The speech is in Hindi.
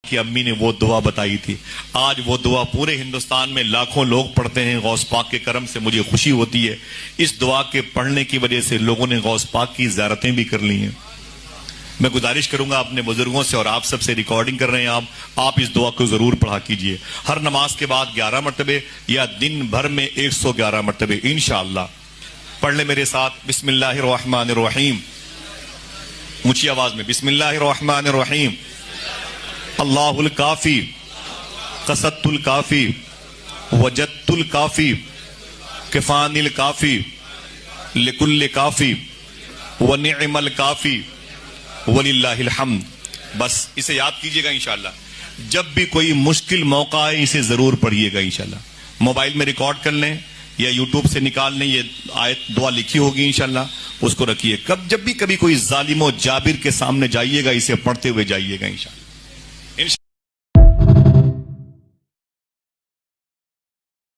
कि अम्मी ने वो दुआ बताई थी। आज वो दुआ पूरे हिंदुस्तान में लाखों लोग पढ़ते हैं। गौस पाक के करम से मुझे खुशी होती है। इस दुआ के पढ़ने की वजह से लोगों ने गौस पाक की ज़ियारतें भी कर ली हैं। मैं गुजारिश करूंगा अपने बुजुर्गों से और आप सबसे, रिकॉर्डिंग कर रहे हैं आप इस दुआ को जरूर पढ़ा कीजिए। हर नमाज के बाद 11 मरतबे या दिन भर में 111 मरतबे इंशाअल्लाह पढ़ ले मेरे साथ। बिस्मिल्लाहिर्रहमानिर्रहीम, ऊंची आवाज में, बिस्मिल्लाहिर्रहमानिर्रहीम। अल्लाहुल काफी, कसत्तुल काफी, वजदतुल काफी, किफानिल काफी, लिकुल्ल काफी, व निअमल काफी, वलिल्लाहिल हम्द। बस इसे याद कीजिएगा इंशाअल्लाह। जब भी कोई मुश्किल मौका है इसे जरूर पढ़िएगा इंशाअल्लाह। मोबाइल में रिकॉर्ड कर लें या यूट्यूब से निकाल लें, ये आयत दुआ लिखी होगी इंशाअल्लाह, उसको रखिए। जब भी कभी कोई जालिम व जाबिर के सामने जाइएगा इसे पढ़ते हुए जाइएगा इंशाअल्लाह।